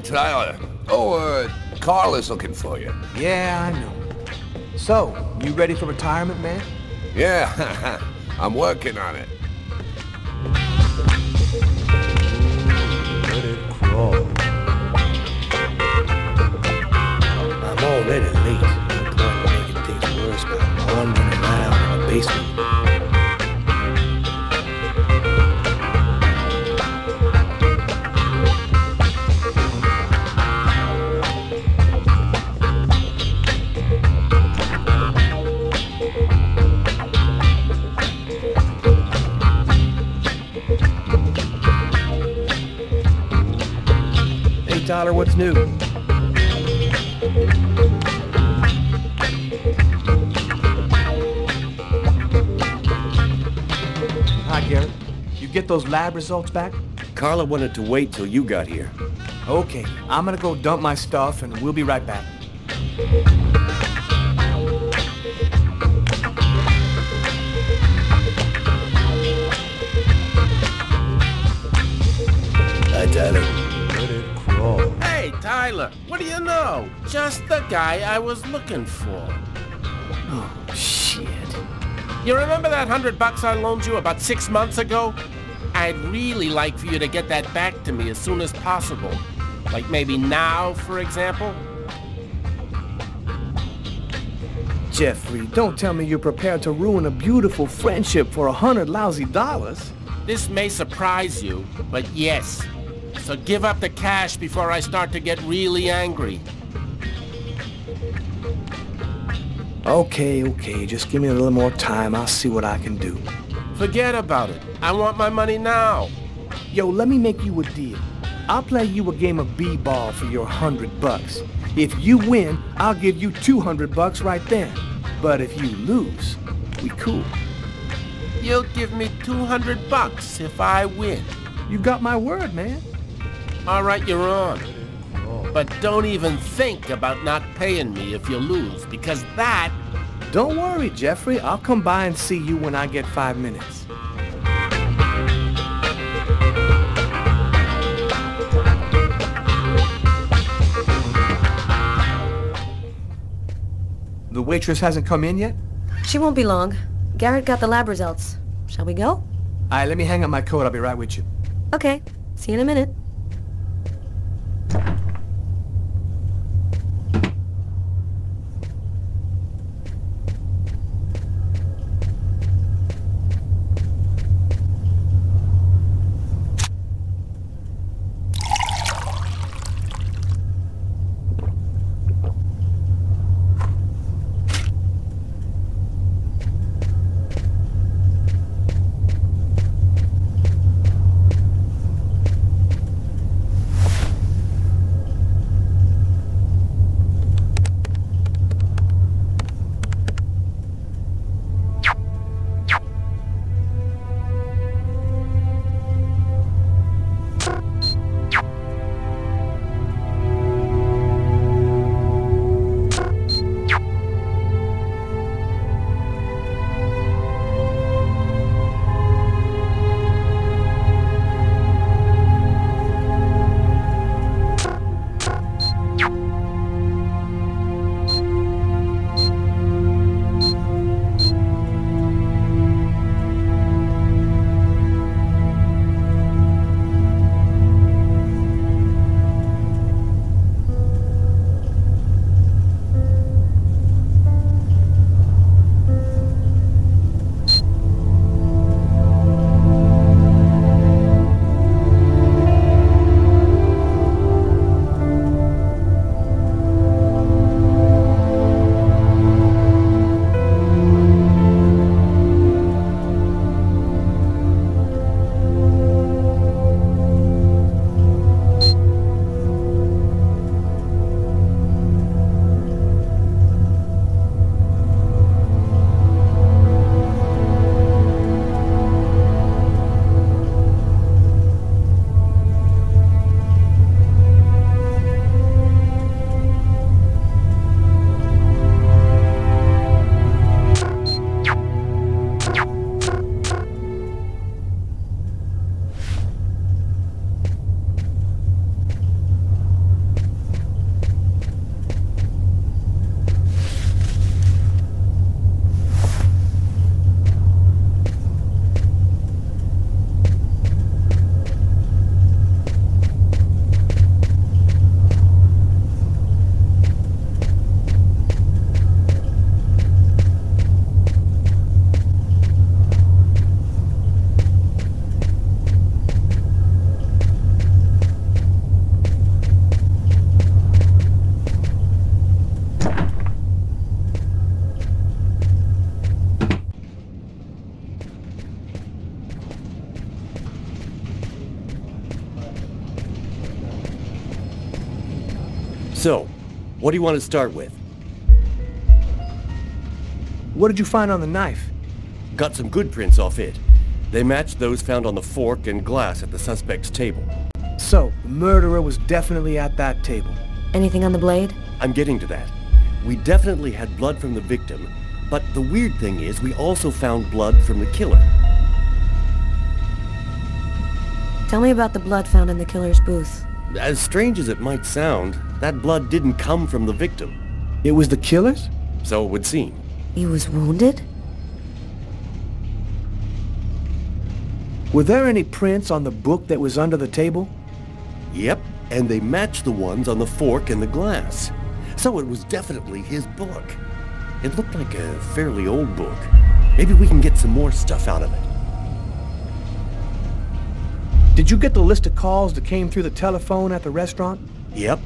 Tyler. Oh, Carla's looking for you. Yeah, I know. So, you ready for retirement, man? Yeah, I'm working on it. Let it crawl. I'm already late. No point in making things worse by wandering around in the basement. Tyler, what's new? Hi, Garrett. You get those lab results back? Carla wanted to wait till you got here. Okay, I'm gonna go dump my stuff and we'll be right back. Hi, Tyler. Hey, Tyler, what do you know? Just the guy I was looking for. Oh, shit. You remember that $100 I loaned you about 6 months ago? I'd really like for you to get that back to me as soon as possible. Like maybe now, for example? Jeffrey, don't tell me you're prepared to ruin a beautiful friendship for $100 lousy. This may surprise you, but yes. So give up the cash before I start to get really angry. Okay, just give me a little more time. I'll see what I can do. Forget about it. I want my money now. Yo, let me make you a deal. I'll play you a game of b-ball for your $100. If you win, I'll give you $200 right then. But if you lose, we cool. You'll give me $200 if I win. You got my word, man. All right, you're on. But don't even think about not paying me if you lose, because that... Don't worry, Jeffrey. I'll come by and see you when I get 5 minutes. The waitress hasn't come in yet? She won't be long. Garrett got the lab results. Shall we go? All right, let me hang up my coat. I'll be right with you. Okay. See you in a minute. So, what do you want to start with? What did you find on the knife? Got some good prints off it. They matched those found on the fork and glass at the suspect's table. So, the murderer was definitely at that table. Anything on the blade? I'm getting to that. We definitely had blood from the victim, but the weird thing is we also found blood from the killer. Tell me about the blood found in the killer's booth. As strange as it might sound, that blood didn't come from the victim. It was the killer's? So it would seem. He was wounded? Were there any prints on the book that was under the table? Yep, and they matched the ones on the fork and the glass. So it was definitely his book. It looked like a fairly old book. Maybe we can get some more stuff out of it. Did you get the list of calls that came through the telephone at the restaurant? Yep.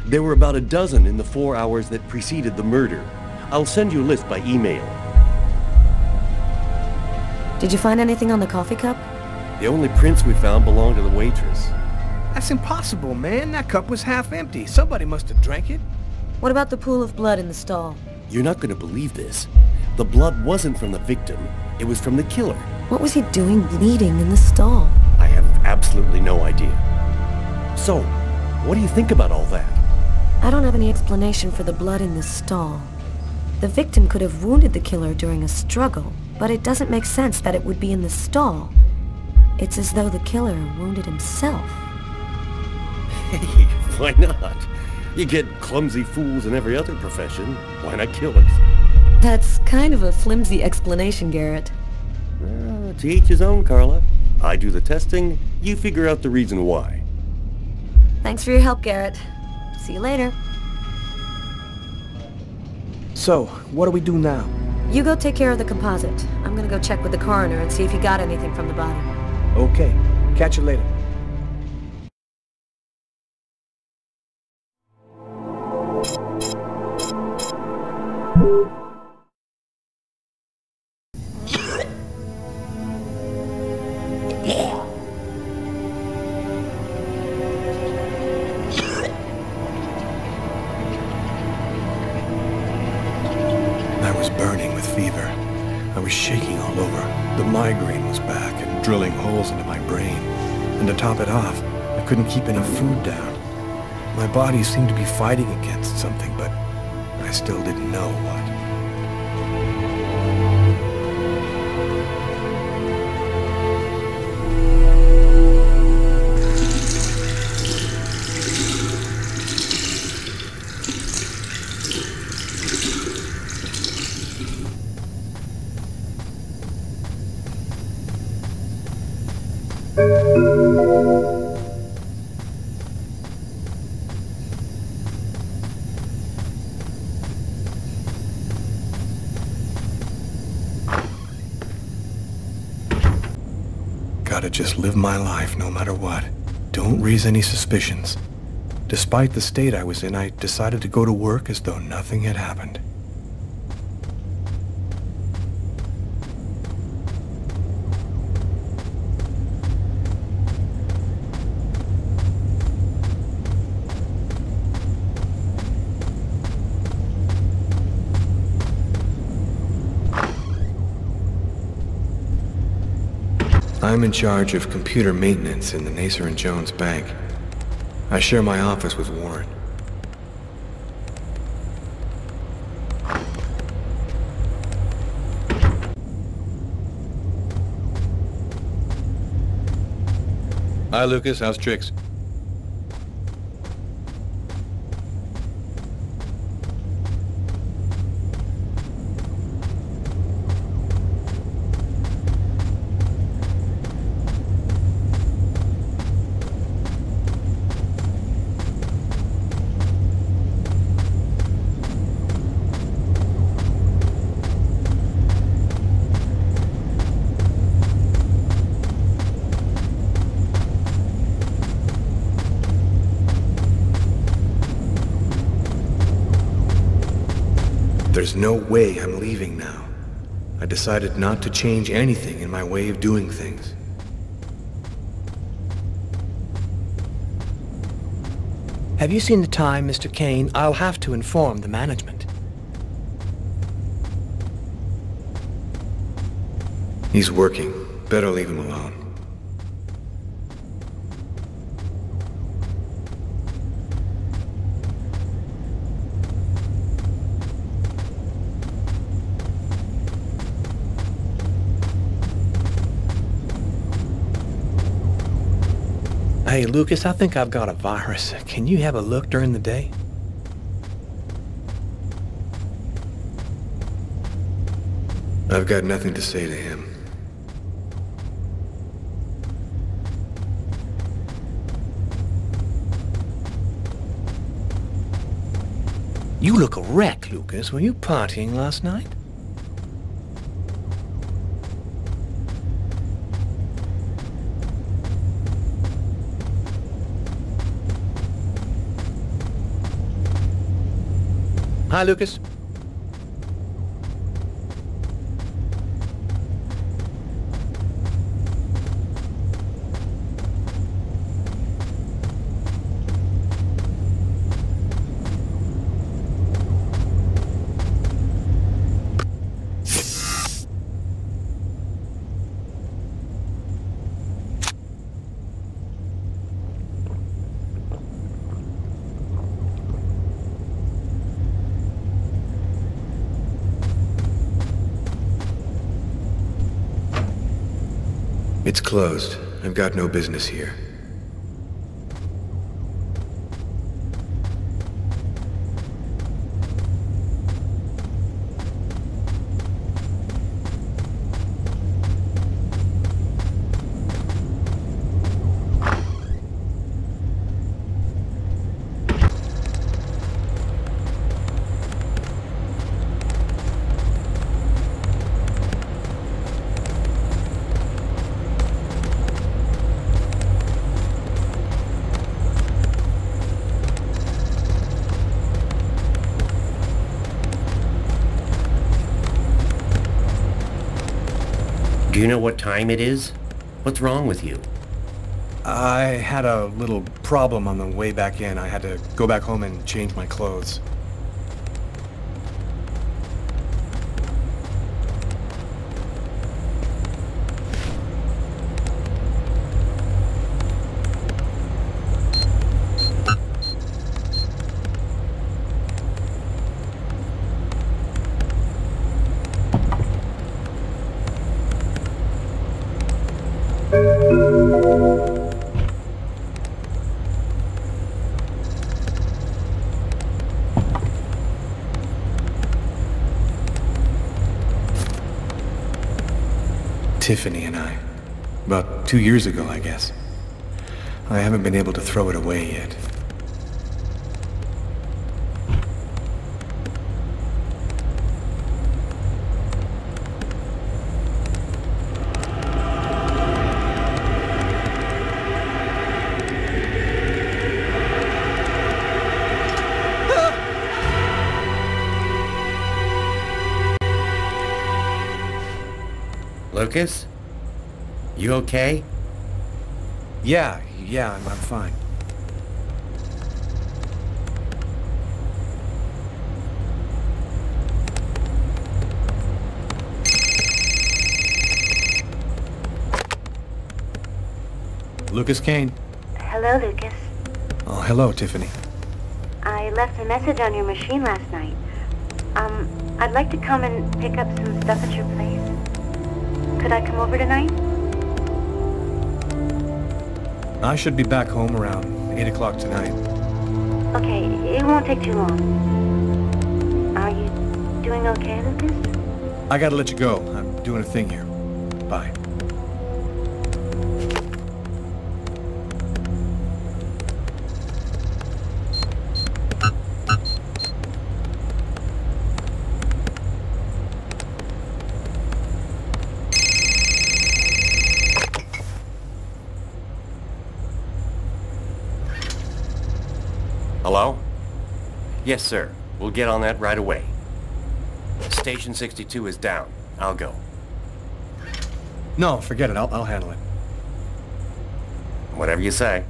There were about a dozen in the 4 hours that preceded the murder. I'll send you a list by email. Did you find anything on the coffee cup? The only prints we found belonged to the waitress. That's impossible, man. That cup was half empty. Somebody must have drank it. What about the pool of blood in the stall? You're not going to believe this. The blood wasn't from the victim. It was from the killer. What was he doing bleeding in the stall? I have absolutely no idea. So, what do you think about all that? I don't have any explanation for the blood in the stall. The victim could have wounded the killer during a struggle, but it doesn't make sense that it would be in the stall. It's as though the killer wounded himself. Hey, why not? You get clumsy fools in every other profession. Why not killers? That's kind of a flimsy explanation, Garrett. To each his own, Carla. I do the testing, you figure out the reason why. Thanks for your help, Garrett. See you later. So, what do we do now? You go take care of the composite. I'm gonna go check with the coroner and see if he got anything from the body. Okay. Catch you later. I was burning with fever. I was shaking all over. The migraine was back and drilling holes into my brain. And to top it off, I couldn't keep any food down. My body seemed to be fighting against something, but I still didn't know what. Gotta just live my life no matter what. Don't raise any suspicions. Despite the state I was in, I decided to go to work as though nothing had happened. I'm in charge of computer maintenance in the Naser and Jones bank. I share my office with Warren. Hi, Lucas. How's tricks? There's no way I'm leaving now. I decided not to change anything in my way of doing things. Have you seen the time, Mr. Kane? I'll have to inform the management. He's working. Better leave him alone. Hey, Lucas, I think I've got a virus. Can you have a look during the day? I've got nothing to say to him. You look a wreck, Lucas. Were you partying last night? Hi, Lucas. It's closed. I've got no business here. Do you know what time it is? What's wrong with you? I had a little problem on the way back in. I had to go back home and change my clothes. Tiffany and I. About 2 years ago, I guess. I haven't been able to throw it away yet. Lucas? You okay? Yeah, I'm fine. Lucas Kane. Hello, Lucas. Oh, hello, Tiffany. I left a message on your machine last night. I'd like to come and pick up some stuff at your place. Could I come over tonight? I should be back home around 8 o'clock tonight. Okay, it won't take too long. Are you doing okay, Lucas? I gotta let you go. I'm doing a thing here. Bye. Hello? Yes, sir. We'll get on that right away. Station 62 is down. I'll go. No, forget it. I'll handle it. Whatever you say.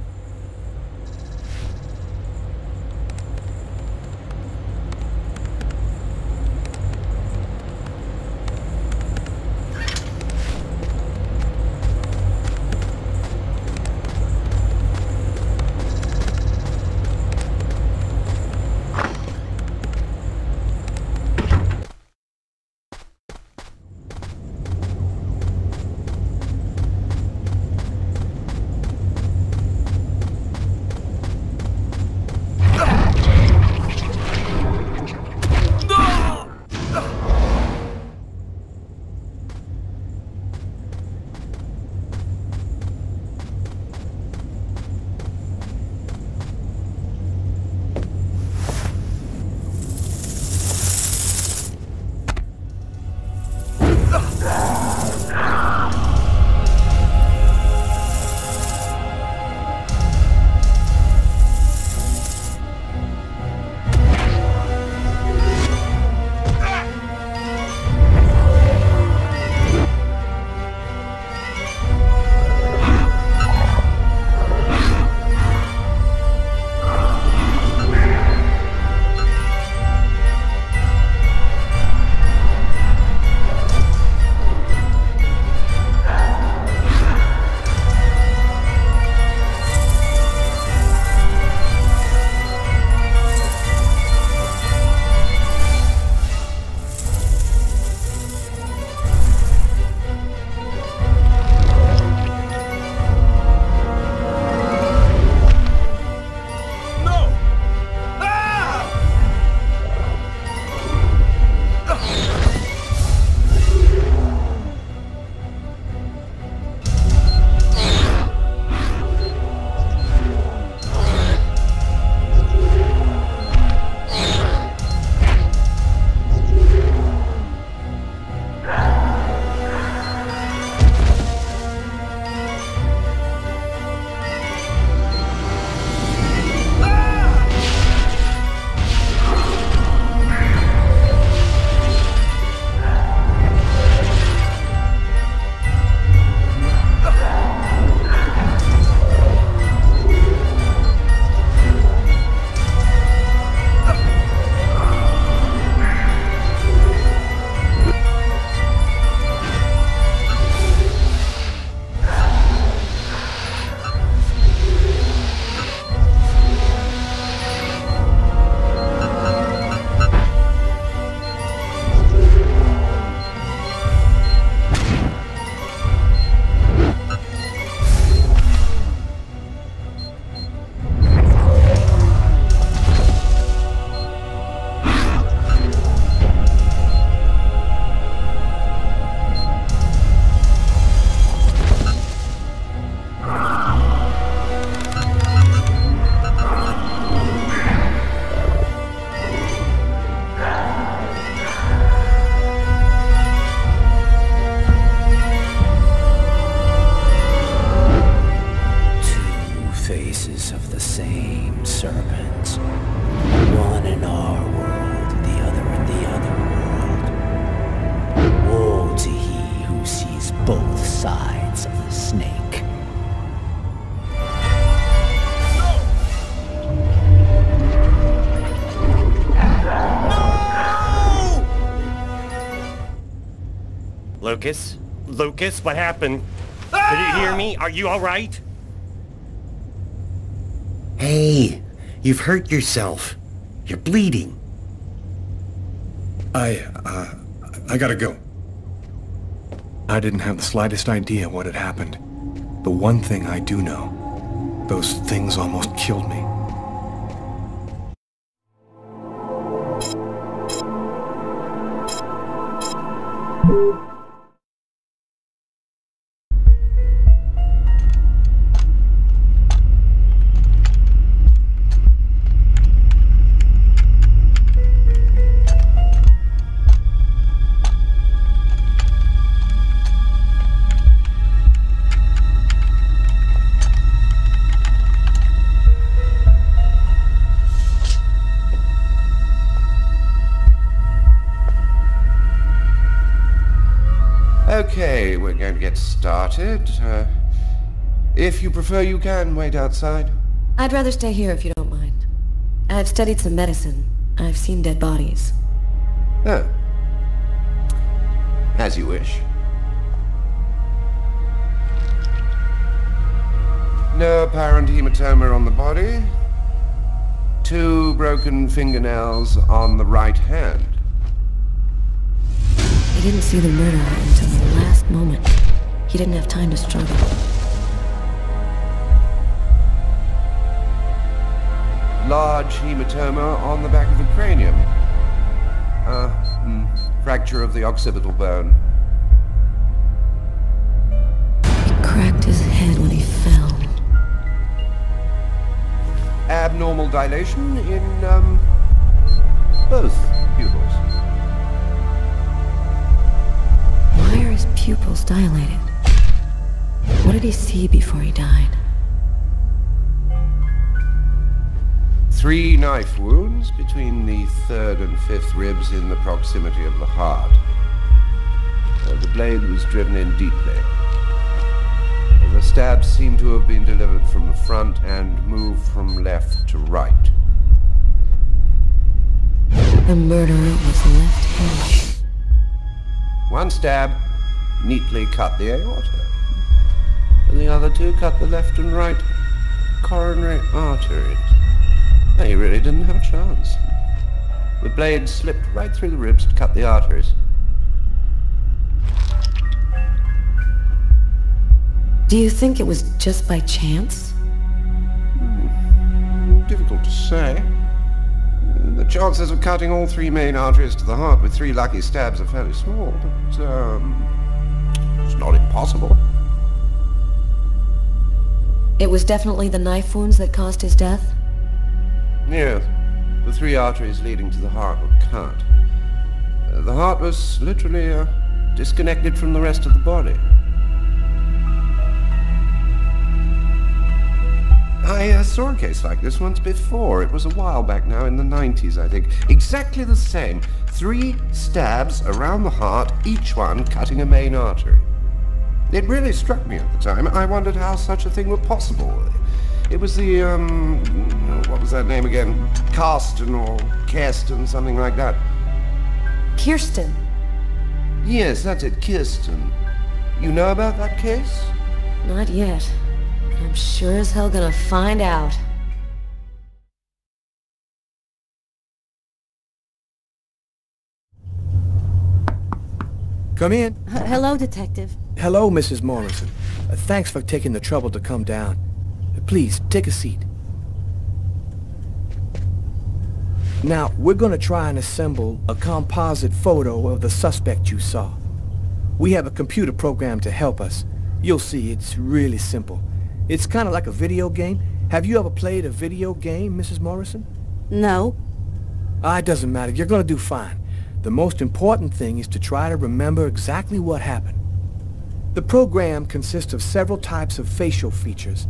Lucas? Lucas, what happened? Did you hear me? Are you alright? Hey, you've hurt yourself. You're bleeding. I gotta go. I didn't have the slightest idea what had happened. The one thing I do know, those things almost killed me. Okay, we're going to get started. If you prefer, you can wait outside. I'd rather stay here if you don't mind. I've studied some medicine. I've seen dead bodies. Oh. As you wish. No apparent hematoma on the body. 2 broken fingernails on the right hand. He didn't see the murderer until the last moment. He didn't have time to struggle. Large hematoma on the back of the cranium. Fracture of the occipital bone. He cracked his head when he fell. Abnormal dilation in, both pupils. Why are his pupils dilated? What did he see before he died? 3 knife wounds between the 3rd and 5th ribs in the proximity of the heart. The blade was driven in deeply. The stabs seem to have been delivered from the front and moved from left to right. The murderer was left-handed. 1 stab neatly cut the aorta. And the other 2 cut the left and right coronary arteries. He really didn't have a chance. The blade slipped right through the ribs to cut the arteries. Do you think it was just by chance? Difficult to say. The chances of cutting all 3 main arteries to the heart with 3 lucky stabs are fairly small, but, it's not impossible. It was definitely the knife wounds that caused his death? Yes. The 3 arteries leading to the heart were cut. The heart was literally, disconnected from the rest of the body. I saw a case like this once before. It was a while back now, in the 90s, I think. Exactly the same. 3 stabs around the heart, each one cutting a main artery. It really struck me at the time. I wondered how such a thing were possible. It was the, what was that name again? Karsten or Kirsten, something like that. Kirsten? Yes, that's it, Kirsten. You know about that case? Not yet. I'm sure as hell gonna find out. Come in. Hello, Detective. Hello, Mrs. Morrison. Thanks for taking the trouble to come down. Please, take a seat. Now, we're gonna try and assemble a composite photo of the suspect you saw. We have a computer program to help us. You'll see, it's really simple. It's kind of like a video game. Have you ever played a video game, Mrs. Morrison? No. It doesn't matter. You're gonna do fine. The most important thing is to try to remember exactly what happened. The program consists of several types of facial features.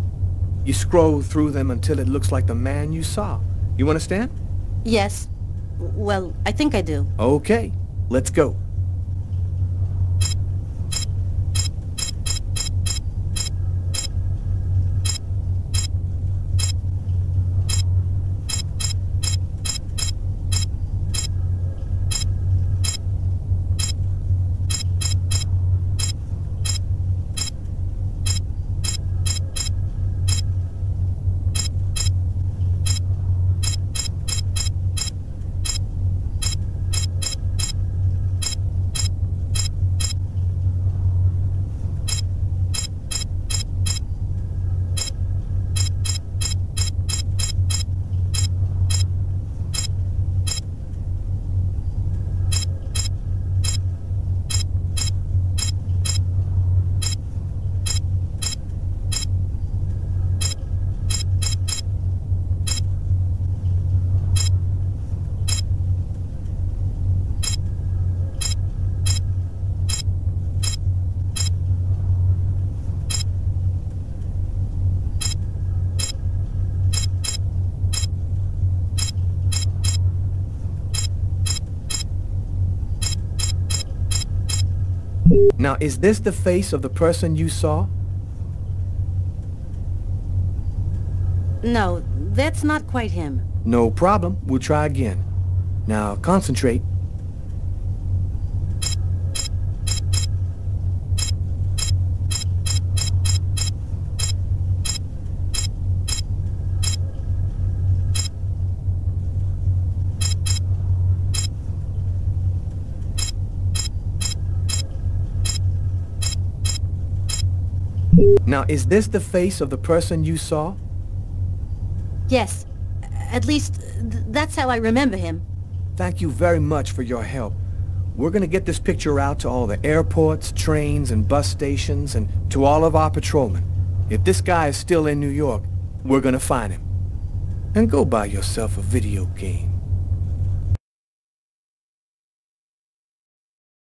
You scroll through them until it looks like the man you saw. You understand? Yes. Well, I think I do. Okay, let's go. Now, is this the face of the person you saw? No, that's not quite him. No problem. We'll try again. Now, concentrate. Now, is this the face of the person you saw? Yes. At least, that's how I remember him. Thank you very much for your help. We're gonna get this picture out to all the airports, trains, and bus stations, and to all of our patrolmen. If this guy is still in New York, we're gonna find him. And go buy yourself a video game.